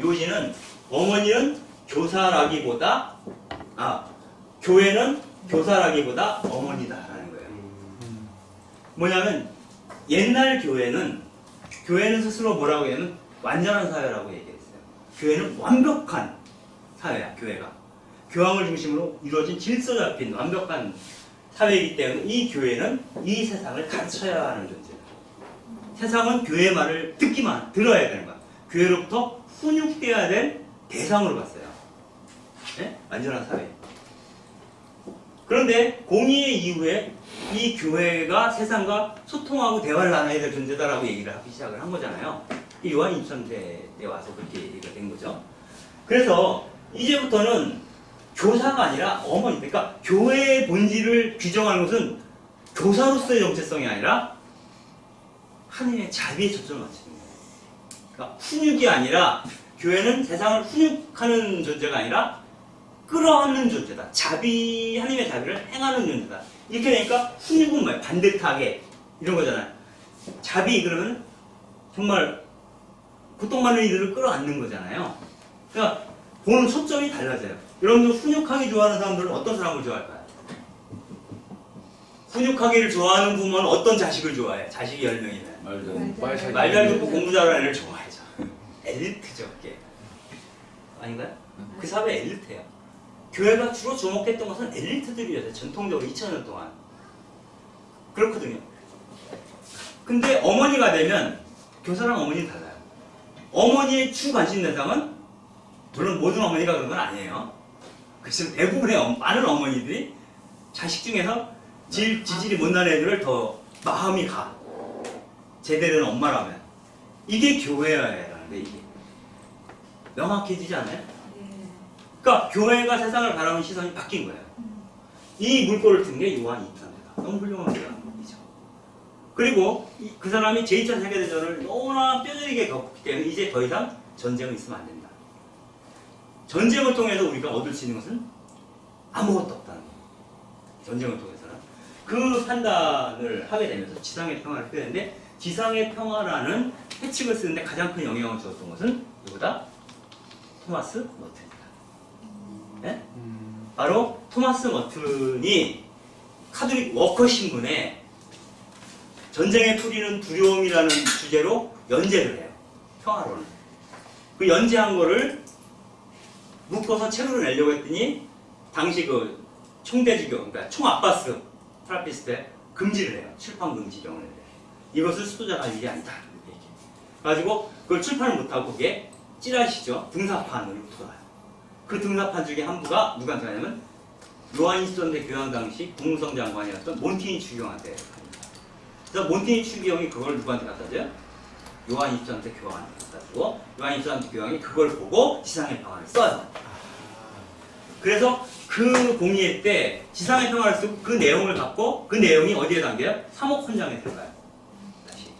요지는 어머니는 교사라기보다 교회는 교사라기보다 어머니다라는 거예요. 뭐냐면 옛날 교회는 스스로 뭐라고 하냐면 완전한 사회라고 얘기했어요. 교회는 완벽한 사회야. 교회가 교황을 중심으로 이루어진 질서 잡힌 완벽한 사회이기 때문에 이 교회는 이 세상을 가르쳐야 하는 존재다. 세상은 교회의 말을 들어야 되는 거야. 교회로부터 훈육되어야 될 대상으로 봤어요. 네? 완전한 사회. 그런데 공의의 이후에 이 교회가 세상과 소통하고 대화를 나눠야 될 존재다라고 얘기를 하기 시작을 한 거잖아요. 이 요한 2천대 때 와서 그렇게 얘기가 된 거죠. 그래서 이제부터는 교사가 아니라 어머니, 그러니까 교회의 본질을 규정하는 것은 교사로서의 정체성이 아니라 하나님의 자비에 초점을 맞추는 거예요. 그러니까 훈육이 아니라 교회는 세상을 훈육하는 존재가 아니라 끌어안는 존재다. 하나님의 자비를 행하는 존재다. 이렇게 되니까 훈육은 뭐예요? 반듯하게 이런 거잖아요. 자비 그러면 정말 고통받는 이들을 끌어안는 거잖아요. 그러니까 보는 초점이 달라져요. 여러분들 훈육하기 좋아하는 사람들은 어떤 사람을 좋아할까요? 훈육하기를 좋아하는 부모는 어떤 자식을 좋아해요? 자식이 10명이면 말 잘 듣고 공부 잘하는 애를 좋아하죠. 엘리트죠, 그게. 아닌가요? 그 사회 엘리트예요. 교회가 주로 주목했던 것은 엘리트들이었어요. 전통적으로 2000년 동안. 그렇거든요. 근데 어머니가 되면 교사랑 어머니는 달라요. 어머니의 주 관심 대상은 물론 모든 어머니가 그런 건 아니에요. 그래서 대부분의 많은 어머니들이 자식 중에서 지질이 못난 애들을 더 마음이 가. 제대로 된 엄마라면. 이게 교회라는데 이게. 명확해지지 않아요? 그러니까 교회가 세상을 바라보는 시선이 바뀐 거예요. 이 물꼬를 튼 게 요한 2탄이다. 너무 훌륭한 거죠. 그리고 그 사람이 제2차 세계대전을 너무나 뼈저리게 겪기 때문에 이제 더 이상 전쟁은 있으면 안 된다. 전쟁을 통해서 우리가 얻을 수 있는 것은 아무것도 없다는 거예요. 전쟁을 통해서는. 그 판단을 하게 되면서 지상의 평화를 하게 되는데 지상의 평화라는 해측을 쓰는데 가장 큰 영향을 주었던 것은 누구다? 토마스 머튼이다. 네? 바로 토마스 머튼이 카톨릭 워커 신문에 전쟁에 풀이는 두려움이라는 주제로 연재를 해요. 평화론을. 그 연재한 거를 묶어서 책으로 내려고 했더니 당시 그 총대주교, 그러니까 총아바스 트라피스트에 금지를 해요. 출판 금지령을 해요. 이것을 수도자가 할 일이 아니다. 이렇게 얘기해요. 그래가지고 그걸 출판을 못하고 거기에 찌라시죠. 등사판을 붙어요. 그 등사판 중에 한 부가 누구한테 가냐면 요한 1세대 교황 당시 국무성 장관이었던 몬티니 추기경한테 갑니다. 그래서 몬티니 추기경이 그걸 누구한테 갖다 줘요? 요한 1세대 교황한테 갖다 주고 요한 1세대 교황이 그걸 보고 지상의 평화를 써요. 그래서 그 공의회 때 지상의 평화를 쓰고 그 내용을 갖고 그 내용이 어디에 담겨요? 사목헌장에 들어가요. 다시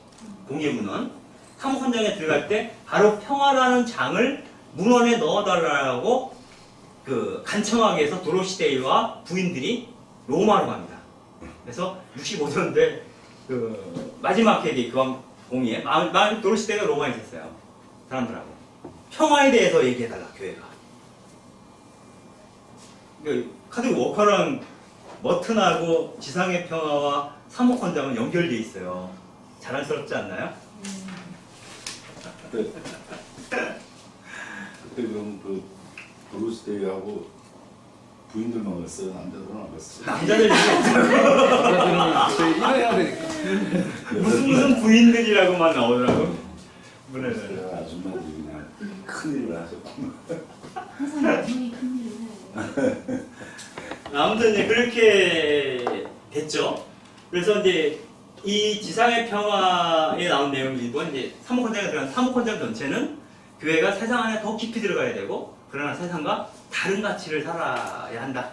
공의문헌 사목헌장에 들어갈 때 바로 평화라는 장을 문헌에 넣어달라고 그 간청하게 해서 도로시데이와 부인들이 로마로 갑니다. 그래서 65년대 그 마지막 회기 교황 공의회 도로시데이가 로마에 있었어요. 사람들하고 평화에 대해서 얘기해달라 교회가. 그 카톨릭 워커랑 머튼하고 지상의 평화와 사목헌장은 연결돼 있어요. 자랑스럽지 않나요? 그때 그럼 그 도로시데이하고 부인들만 갔어요? 남자들은 안 갔어요? 남자들이 저희 일해야 되니까. 무슨 부인들이라고만 나오더라고. 문에는. 제가 아줌마들이 그냥 큰일을 하셨구나. 항상 여성이 큰 일을 해요. 아무튼 이제 그렇게 됐죠. 그래서 이제 이 지상의 평화에 나온 내용이 이제 사목헌장에 들어간 사목헌장 전체는 교회가 세상 안에 더 깊이 들어가야 되고 그러나 세상과 다른 가치를 살아야 한다.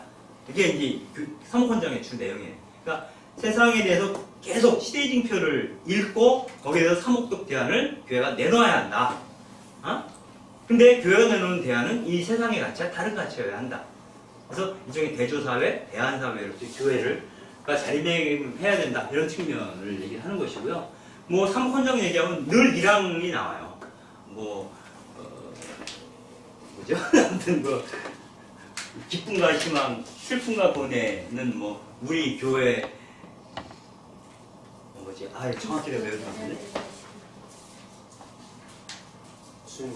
이게 이제 그 사목헌장의 주 내용이에요. 그러니까 세상에 대해서 계속 시대징표를 읽고 거기에 대해서 사목적 대안을 교회가 내놓아야 한다. 근데 교회가 내놓는 대안은 이 세상의 가치와 다른 가치여야 한다. 그래서 일종의 대조사회, 대안사회로서 교회를 자리매김해야 된다. 이런 측면을 얘기하는 것이고요. 뭐 사목헌장 얘기하면 늘 이랑이 나와요. 뭐죠? 아무튼 기쁨과 희망, 슬픔과 고뇌는 우리 교회 뭐지? 정확히 내가 외우지 않았는데. 수행이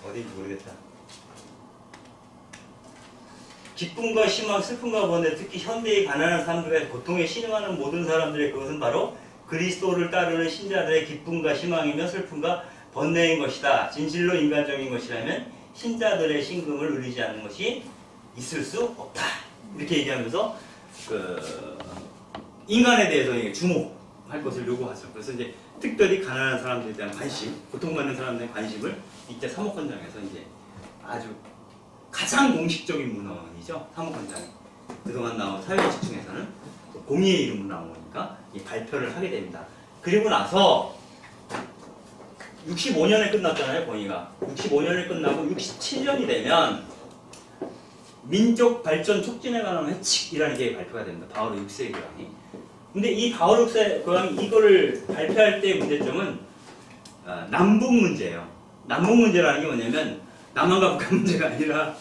어딘지 모르겠다. 기쁨과 희망, 슬픔과 고뇌, 특히 현대의 가난한 사람들의 고통에 신음하는 모든 사람들의 그것은 바로 그리스도를 따르는 신자들의 기쁨과 희망이며 슬픔과 번뇌인 것이다. 진실로 인간적인 것이라면 신자들의 신금을 누리지 않는 것이 있을 수 없다. 이렇게 얘기하면서 인간에 대해서 주목할 것을 요구하죠. 그래서 이제 특별히 가난한 사람들에 대한 관심, 고통받는 사람들의 관심을 이때 사목헌장에서 이제 아주 가장 공식적인 문헌이죠. 사목헌장이 그동안 나온 사회지층에서는 공의의 이름으로 나온 거니까 이 발표를 하게 됩니다. 그리고 나서 65년에 끝났잖아요. 권위가 65년에 끝나고 67년이 되면 민족 발전 촉진에 관한 회칙이라는 게 발표가 됩니다. 바오로 6세 교황이. 근데 이 바오로 6세 교황이 이거를 발표할 때의 문제점은 남북 문제예요. 남북 문제라는 게 뭐냐면 남한과 북한 문제가 아니라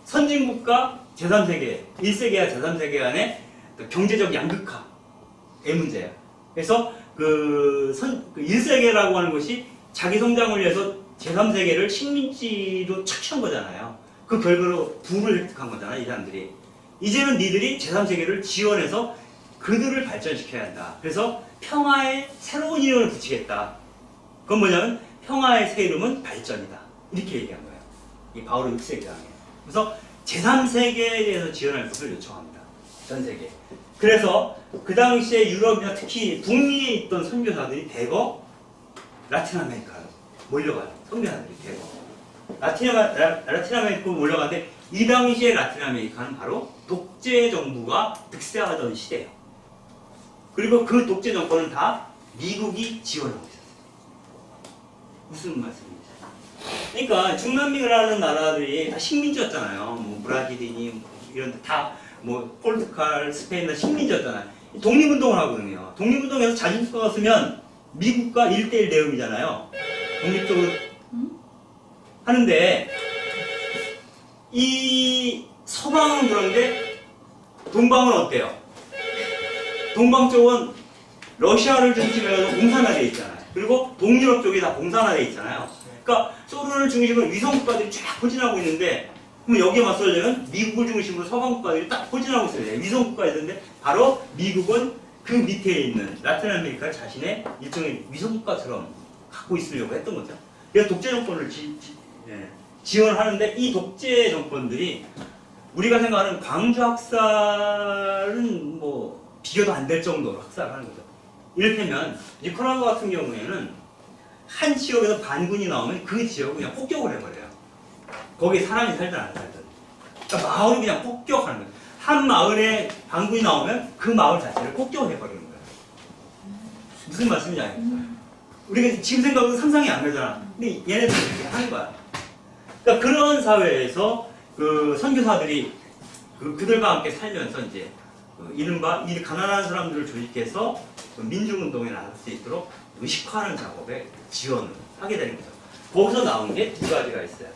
선진국가 제3세계, 1세계와 제3세계 간의 경제적 양극화의 문제예요. 그래서 1세계라고 하는 것이 자기 성장을 위해서 제3세계를 식민지로 착취한 거잖아요. 그 결과로 부를 획득한 거잖아요, 이 사람들이. 이제는 니들이 제3세계를 지원해서 그들을 발전시켜야 한다. 그래서 평화의 새로운 이름을 붙이겠다. 그건 뭐냐면 평화의 새 이름은 발전이다. 이렇게 얘기한 거예요. 이 바오로 6세 교황이. 그래서 제3세계에 대해서 지원할 것을 요청합니다. 전 세계. 그래서 그 당시에 유럽이나 특히 북미에 있던 선교사들이 대거 라틴 아메리카로 몰려가요. 선교사들이 대거. 라틴 아메리카로 몰려가는데 이 당시에 라틴 아메리카는 바로 독재 정부가 득세하던 시대예요. 그리고 그 독재 정권은 다 미국이 지원하고 있었어요. 무슨 말씀입니까? 그러니까 중남미라는 나라들이 다 식민지였잖아요. 뭐 브라질이니 이런 다 뭐 포르투갈, 스페인은 식민지였잖아요. 독립운동을 하거든요. 독립운동에서 자주국가가 쓰면 미국과 1대1 대응이잖아요. 독립적으로 하는데 이 서방은 그런데 동방은 어때요? 동방 쪽은 러시아를 중심으로 공산화되어 있잖아요. 그리고 동유럽 쪽이 다 공산화되어 있잖아요. 그러니까 소련을 중심으로 위성국가들이 쫙 포진하고 있는데 그럼 여기에 맞서려면 미국을 중심으로 서방국가들이 딱 포진하고 있어요. 위성국가였는데 바로 미국은 그 밑에 있는 라틴 아메리카를 자신의 일종의 위성국가처럼 갖고 있으려고 했던 거죠. 그래서 독재 정권을 지원하는데 이 독재 정권들이 우리가 생각하는 광주 학살은 뭐 비교도 안 될 정도로 학살을 하는 거죠. 이를테면 니카라구아 같은 경우에는 한 지역에서 반군이 나오면 그 지역을 그냥 폭격을 해버려요. 거기에 사람이 살든 안 살든. 그러니까 마을을 그냥 폭격하는 거예요. 한 마을에 반군이 나오면 그 마을 자체를 폭격을 해버리는 거예요. 무슨 말씀인지 알겠어요? 우리가 지금 생각해도 상상이 안 되잖아. 근데 얘네들은 이렇게 하는 거야. 그러니까 그런 사회에서 그 선교사들이 그들과 함께 살면서 이제 이른바 이 가난한 사람들을 조직해서 민중운동에 나설 수 있도록 의식화하는 작업에 지원을 하게 되는 거죠. 거기서 나온 게 두 가지가 있어요.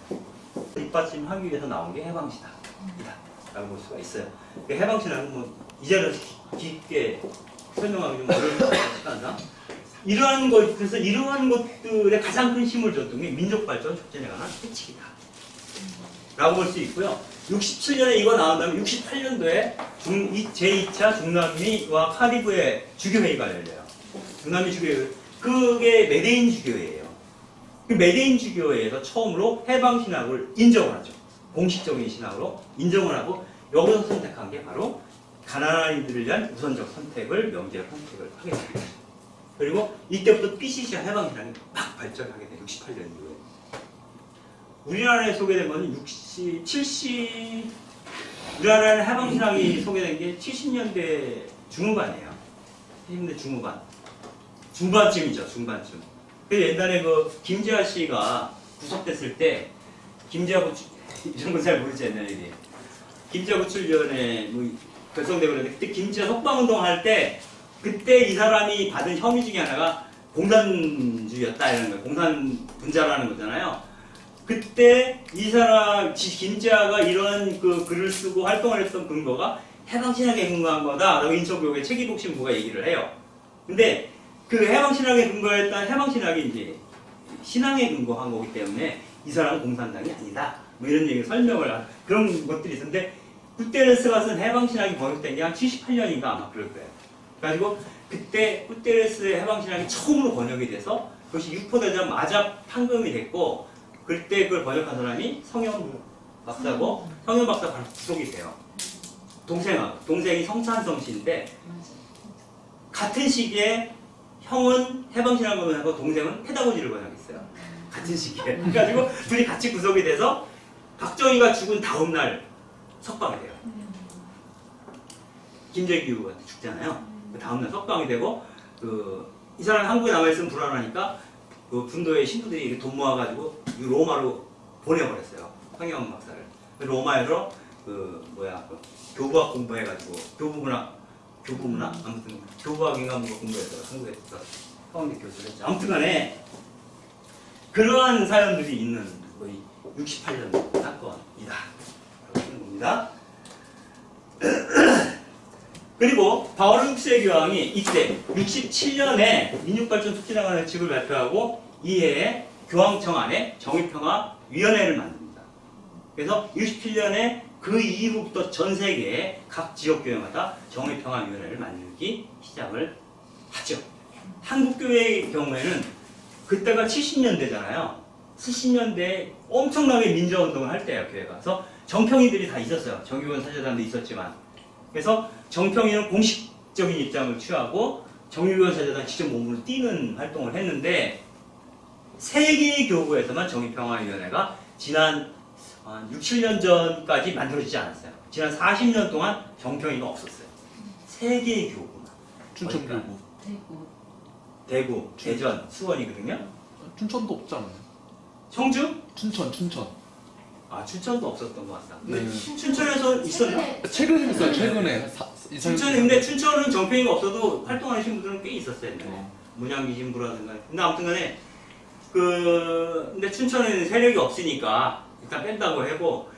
뒷받침하기 위해서 나온 게 해방신학 라고 볼 수가 있어요. 해방신학은 뭐 이 자리에서 깊게 설명하기 좀 어려울 것 같은 시간상 그래서 이러한 것들에 가장 큰 힘을 줬던 게 민족발전 촉진에 관한 회칙이다 라고 볼 수 있고요. 67년에 이거 나온 다음에 68년도에 제2차 중남미와 카리브해 주교회의가 열려요. 중남미 주교회의. 그게 메데인 주교회예요. 그 메데인 주교회에서 처음으로 해방신학을 인정을 하죠. 공식적인 신학으로 인정을 하고 여기서 선택한 게 바로 가난한 이들을 위한 우선적 선택을 명제로 선택을 하게 됩니다. 그리고 이때부터 PCC와 해방신학이 막 발전하게 돼요. 68년 이후에. 우리나라에 소개된 것은 우리나라에 해방신학이 소개된 게 70년대 중후반이에요. 70년대 중후반. 중반쯤이죠, 중반쯤. 그래서 옛날에 김재하 씨가 구속됐을 때, 김재하 구출, 이런 건 잘 모르지 않나요, 이게. 김재하 구출위원회 결성되고 그랬는데, 그때 김재하 석방운동 할 때, 그때 이 사람이 받은 혐의 중에 하나가 공산주의였다 이런 거예요. 공산분자라는 거잖아요. 그때 이 사람 김재하가 이런 그 글을 쓰고 활동을 했던 근거가 해방신학에 근거한 거다라고 인천교회 책임복신부가 얘기를 해요. 근데 그 해방신학에 근거했던 해방신학이 이제 신앙에 근거한 거기 때문에 이 사람은 공산당이 아니다. 뭐 이런 얘기 설명을 그런 것들이 있었는데 구테레스가 쓴 해방신학이 번역된 게 한 78년인가 아마 그럴 거예요. 그래가지고 그때 구테레스의 해방신학이 처음으로 번역이 돼서 그것이 육포대전 마자 판금이 됐고 그때 그걸 번역한 사람이 성현 박사고 성현 박사 바로 구속이 돼요. 동생이 성찬성 씨인데 같은 시기에 형은 해방신학을 번역하고 동생은 페다고지를 번역했어요. 같은 시기에. 그래가지고 둘이 같이 구속이 돼서 박정희가 죽은 다음 날 석방이 돼요. 김재규한테 죽잖아요. 그 다음 날 석방이 되고 이 사람이 한국에 남아있으면 불안하니까 그 분도의 신부들이 돈 모아가지고 로마로 보내버렸어요. 황영원 박사를. 로마에서 교부학 공부해가지고 교부문학 아무튼 교부학인가 뭔가 공부했어요. 한국에서 서울대 교수를 했죠. 아무튼간에 그러한 사연들이 있는 거의 68년 사건이다. 라는 겁니다. 그리고 바오르 6세 교황이 이때 67년에 민족발전 촉진하는 책을 발표하고 이해에 교황청 안에 정의평화위원회를 만듭니다. 그래서 67년에 그 이후부터 전 세계의 각 지역교회마다 정의평화위원회를 만들기 시작을 하죠. 한국교회의 경우에는 그때가 70년대잖아요. 70년대에 엄청나게 민주화운동을 할 때예요, 교회가. 그래서 정평이들이 다 있었어요. 정의원 사제단도 있었지만. 그래서 정평이는 공식적인 입장을 취하고 정의원 사제단 직접 몸으로 뛰는 활동을 했는데 세 개의 교구에서만 정의평화위원회가 지난 6, 7년 전까지 만들어지지 않았어요. 지난 40년 동안 정평이가 없었어요. 세 개의 교구만. 춘천교구. 대구, 대전, 수원이거든요. 춘천도 없지 않아요? 청주? 춘천. 춘천도 없었던 것 같다. 근데 네. 춘천에서 있었나? 최근에 있어요. 최근에. 근데 춘천은 정평이가 없어도 활동하는 신부들은 꽤 있었어요. 문양기 신부라든가. 근데 아무튼간에 근데 춘천에는 세력이 없으니까 일단 뺀다고 하고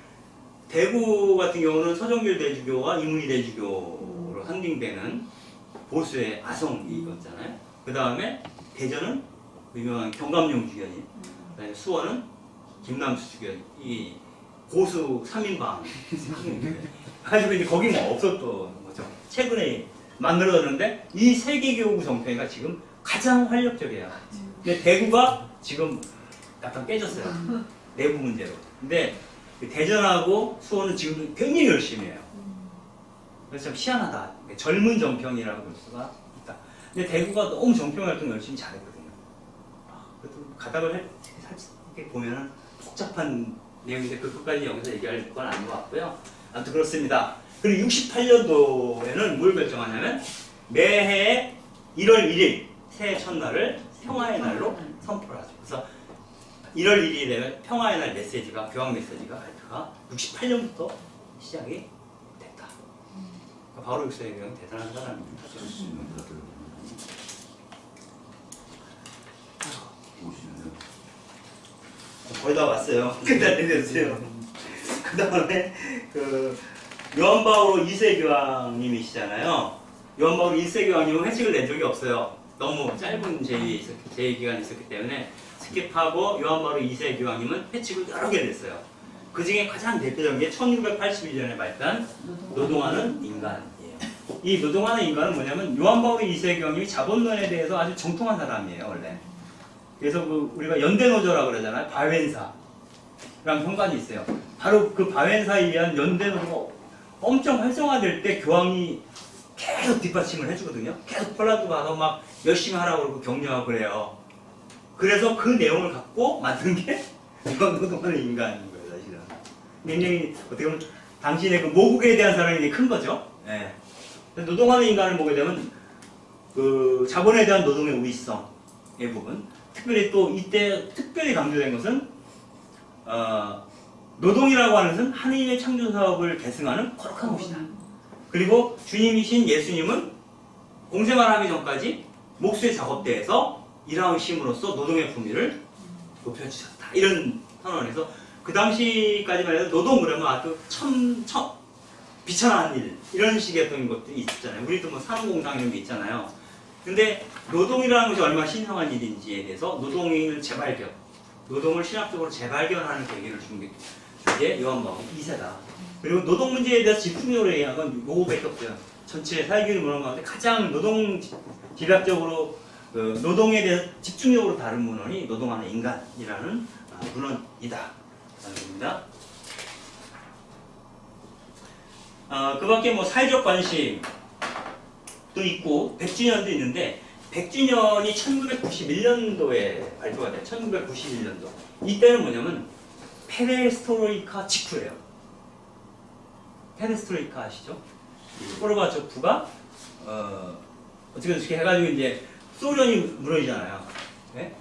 대구 같은 경우는 서정길 대주교와 이문희 대주교로 상징되는 보수의 아성이 있었잖아요. 그 다음에 대전은 유명한 경감용 주교님, 그다음에 수원은 김남수 주교님, 이 고수 3인방. 가지고 이제 거기 뭐 없었던 거죠. 최근에 만들어졌는데 이 세계교구 정평이가 지금 가장 활력적이에요. 근데 대구가 지금 약간 깨졌어요. 내부 문제로. 근데 대전하고 수원은 지금 굉장히 열심히 해요. 그래서 참 희한하다. 젊은 정평이라고 볼 수가 있다. 근데 대구가 너무 정평 활동 열심히 잘했거든요. 그래도 가닥을 이렇게 보면은 복잡한 내용인데 그것까지 여기서 얘기할 건 아닌 것 같고요. 아무튼 그렇습니다. 그리고 68년도에는 뭘 결정하냐면 매해 1월 1일 새해 첫날을 평화의 날로 선포를 하죠. 그래서 1월 1일이 되면 평화의 날 메시지가 교황 메시지가 발표가 68년부터 시작이 됐다. 그러니까 바로 6세의 교황이 대단한 사람입니다. 거의 다 왔어요. 기다려주세요. 그 다음에 요한 바오로 2세 교황님이시잖아요. 요한 바오로 1세 교황님은 회칙을 낸 적이 없어요. 너무 짧은 제의 기간이 있었기 때문에 스킵하고 요한 바오로 2세 교황님은 회칙을 여러 개 냈어요. 그 중에 가장 대표적인 게 1682년에 발표한 노동하는 인간이에요. 이 노동하는 인간은 뭐냐면 요한 바오로 2세 교황님이 자본론에 대해서 아주 정통한 사람이에요, 원래. 그래서 우리가 연대노조라고 그러잖아요. 바웬사랑 현관이 있어요. 바로 그 바웬사에 의한 연대노조가 엄청 활성화될 때 교황이 계속 뒷받침을 해주거든요. 계속 폴란드 가서 막 열심히 하라고 그러고 격려하고 그래요. 그래서 그 내용을 갖고 만든 게 이건 노동하는 인간인 거예요, 사실은. 굉장히 어떻게 보면 당신의 그 모국에 대한 사랑이 큰 거죠. 네. 노동하는 인간을 보게 되면 그 자본에 대한 노동의 우위성의 부분. 특별히 또 이때 특별히 강조된 것은 노동이라고 하는 것은 하느님의 창조 사업을 계승하는 거룩한 것이다. 그리고 주님이신 예수님은 공생활 하기 전까지 목수의 작업대에서 일하심으로써 노동의 품위를 높여주셨다. 이런 선언에서 그 당시까지만 해도 노동 그러면 아주 비천한 일 이런 식의 어떤 것들이 있잖아요. 우리도 뭐 산업공상 이런 게 있잖아요. 근데 노동이라는 것이 얼마나 신성한 일인지에 대해서 노동인을 재발견, 노동을 신학적으로 재발견하는 계기를 준 게 요한복음 2세다. 그리고 노동 문제에 대해서 집중적으로 얘기한 건 요거밖에 없어요. 전체 사회주의 문헌 가운데 가장 노동 집약적으로 노동에 대해서 집중적으로 다룬 문헌이 노동하는 인간이라는 문헌이다. 라는 겁니다. 그 밖에 뭐 사회적 관심도 있고 100주년도 있는데 100주년이 1991년도에 발표가 돼요. 1991년도. 이때는 뭐냐면 페레스트로이카 직후예요. 페레스트로이카 아시죠? 고르바초프가 어떻게 해가지고 이제 소련이 무너지잖아요. 네?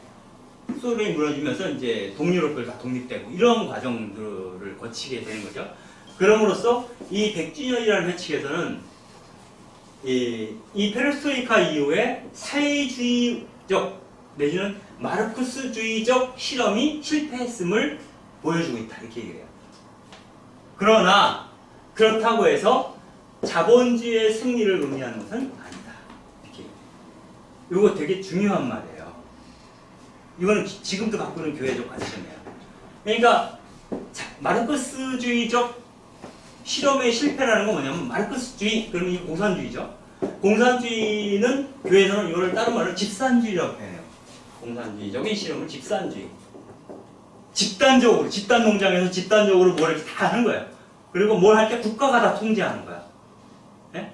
소련이 무너지면서 이제 동유럽들 다 독립되고 이런 과정들을 거치게 되는 거죠. 그럼으로써 이 100주년이라는 회칙에서는 이 페레스트로이카 이후에 사회주의적 내지는 마르크스주의적 실험이 실패했음을 보여주고 있다 이렇게 얘기해요. 그러나 그렇다고 해서 자본주의의 승리를 의미하는 것은 아니다. 이렇게. 이거 되게 중요한 말이에요. 이거는 지금도 갖고 있는 교회적 관점이에요. 그러니까 마르크스주의적 실험의 실패라는 건 뭐냐면 마르크스주의, 그러면 이 공산주의죠. 공산주의는 교회에서는 이거를 다른 말로 집산주의라고 표현해요. 공산주의적인 실험을 집산주의. 집단적으로, 집단 농장에서 집단적으로 뭘 이렇게 다 하는 거예요. 그리고 뭘 할 때 국가가 다 통제하는 거야. 네?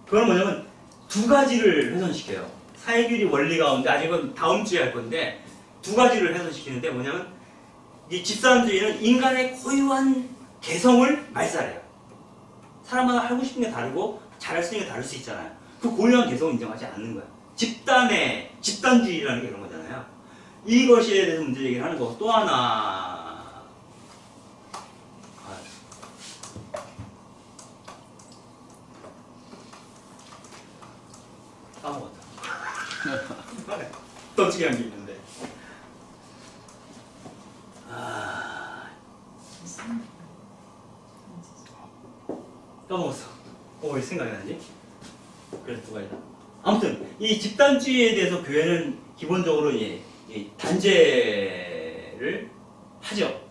그건 뭐냐면 두 가지를 훼손시켜요. 사회주의 원리 가운데 아직은 다음 주에 할 건데 두 가지를 훼손시키는데 뭐냐면 이 집단주의는 인간의 고유한 개성을 말살해요. 사람마다 하고 싶은 게 다르고 잘할 수 있는 게 다를 수 있잖아요. 그 고유한 개성을 인정하지 않는 거야. 집단주의라는 게 그런 거잖아요. 이것에 대해서 문제 제기를 하는 거. 또 하나 까먹었다. 떠치기한 게 있는데 까먹었어. 왜 생각이 나지? 그래서 두 가지다. 아무튼 이 집단주의에 대해서 교회는 기본적으로 이 단죄를 하죠.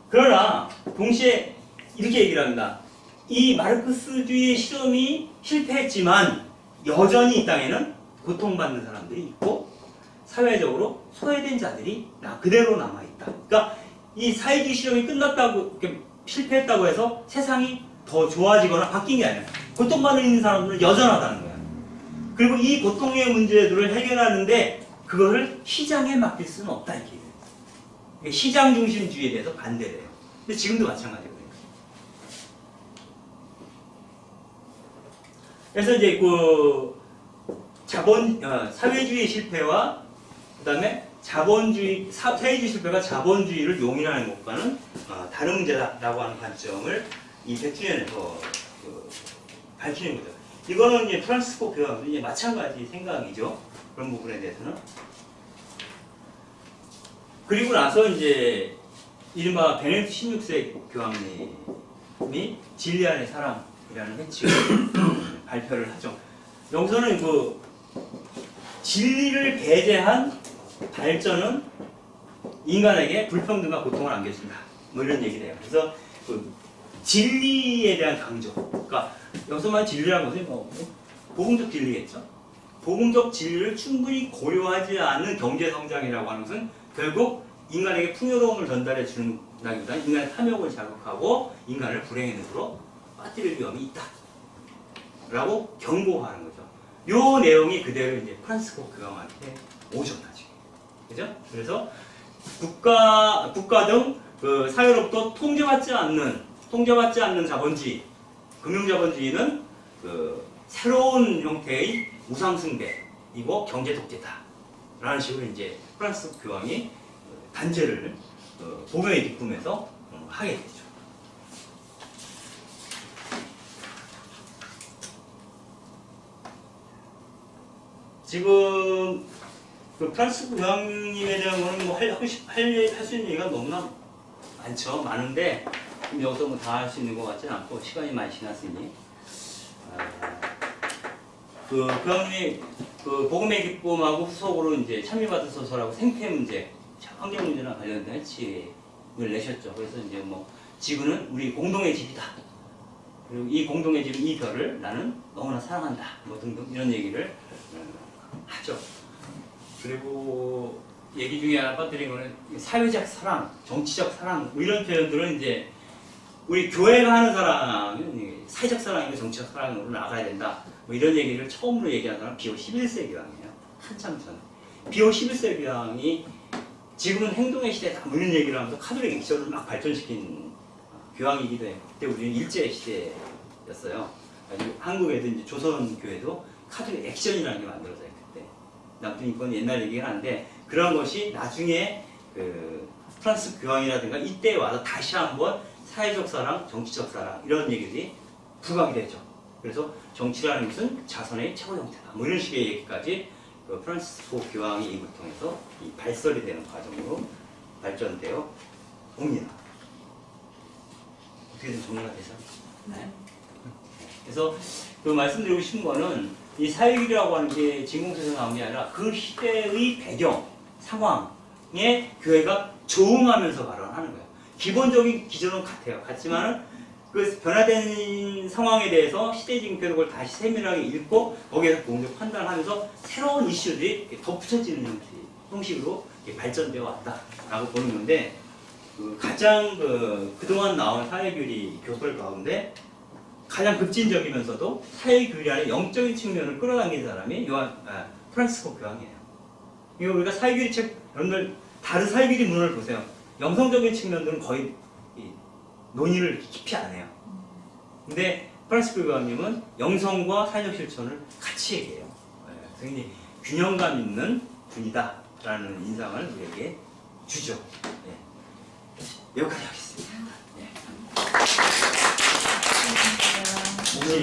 그러나 동시에 이렇게 얘기를 합니다. 이 마르크스주의 실험이 실패했지만 여전히 이 땅에는 고통받는 사람들이 있고 사회적으로 소외된 자들이 그대로 남아있다. 그러니까 이 사회주의 실험이 끝났다고 실패했다고 해서 세상이 더 좋아지거나 바뀐 게 아니라 고통받는 있는 사람들은 여전하다는 거야. 그리고 이 고통의 문제들을 해결하는데 그거를 시장에 맡길 수는 없다 이렇게 얘기해요. 시장 중심주의에 대해서 반대를 해요. 근데 지금도 마찬가지거든요. 그래서 이제 그 사회주의 실패와 그다음에 사회주의 실패가 자본주의를 용인하는 것과는 다른 문제다라고 하는 관점을 이 100주년에서 밝히는 거죠. 이거는 이제 프란시스코 교황도 이제 마찬가지 생각이죠. 그런 부분에 대해서는. 그리고 나서 이제 이른바 베네딕트 16세 교황님이 진리 안의 사랑이라는 회칙을 발표를 하죠. 여기서는 그 진리를 배제한 발전은 인간에게 불평등과 고통을 안겨준다. 뭐 이런 얘기를 해요. 그래서 그 진리에 대한 강조. 그러니까 여기서만 진리라는 것은 뭐 복음적 진리겠죠. 복음적 진리를 충분히 고려하지 않은 경제 성장이라고 하는 것은 결국 인간에게 풍요로움을 전달해 준다기보다는 인간의 탐욕을 자극하고 인간을 불행의 늪으로 빠뜨릴 위험이 있다. 라고 경고하는 거죠. 요 내용이 그대로 이제 프란시스코 교황한테 오죠, 나중에. 그죠? 그래서 국가 등 그 사회로부터 통제받지 않는 자본주의, 금융자본주의는 그 새로운 형태의 우상숭배이고 경제 독재다. 라는 식으로 이제 프란시스코 교황이 단죄를 복음의 기쁨에서 하게 되죠. 지금 그 프란시스코 교황님에 대한 거는 뭐 할 수 있는 얘기가 너무나 많죠. 많은데 지금 여기서 뭐 다 할 수 있는 것 같지는 않고 시간이 많이 지났으니 그 교황님이 그 복음의 기쁨하고 후속으로 이제 참여받은 소설하고 생태 문제, 환경 문제랑 관련된 책을 내셨죠. 그래서 이제 뭐 지구는 우리 공동의 집이다. 그리고 이 공동의 집, 이 별을 나는 너무나 사랑한다. 뭐 등등 이런 얘기를 하죠. 그리고 얘기 중에 하나 빠뜨린 거는 사회적 사랑, 정치적 사랑 뭐 이런 표현들은 이제 우리 교회가 하는 사랑은 사회적 사랑이고 정치적 사랑으로 나가야 된다. 뭐 이런 얘기를 처음으로 얘기한 사람은 비오 11세기 왕이에요. 한참 전. 비오 11세기 왕이 지금은 행동의 시대다 뭐 이런 얘기를 하면서 카톨릭 액션을 막 발전시킨 교황이기도 해요. 그때 우리는 일제 시대였어요. 한국에도 이제 조선 교회도 카톨릭 액션이라는 게 만들어져요. 그때. 아무튼 이건 옛날 얘기긴 한데 그런 것이 나중에 그 프란스 교황이라든가 이때 와서 다시 한번 사회적 사랑, 정치적 사랑 이런 얘기들이 부각이 되죠. 그래서 정치라는 것은 자선의 최고 형태다. 뭐 이런 식의 얘기까지 그 프란시스코 교황의 입을 통해서 이 발설이 되는 과정으로 발전되어 옵니다. 어떻게든 정리가 되죠? 네. 그래서 그 말씀드리고 싶은 거는 이 사회주의라고 하는 게 진공서에서 나온 게 아니라 그 시대의 배경, 상황에 교회가 조응하면서 발언하는 거예요. 기본적인 기준은 같아요. 같지만은 그 변화된 상황에 대해서 시대적인 교육을 다시 세밀하게 읽고 거기에서 공적 판단하면서 새로운 이슈들이 덧붙여지는 형식으로 발전되어 왔다라고 보는 건데 가장 그동안 나온 사회교리 교설 가운데 가장 급진적이면서도 사회교리 안에 영적인 측면을 끌어당긴 사람이 프란시스코 교황이에요. 이거 우리가 사회교리 책 여러분들 다른 사회교리 문헌을 보세요. 영성적인 측면들은 거의 논의를 깊이 안 해요. 근데 프란시스코 교황님은 영성과 사회적 실천을 같이 얘기해요. 굉장히 균형감 있는 분이다라는 인상을 우리에게 주죠. 여기까지 하겠습니다. 감사합니다. 오늘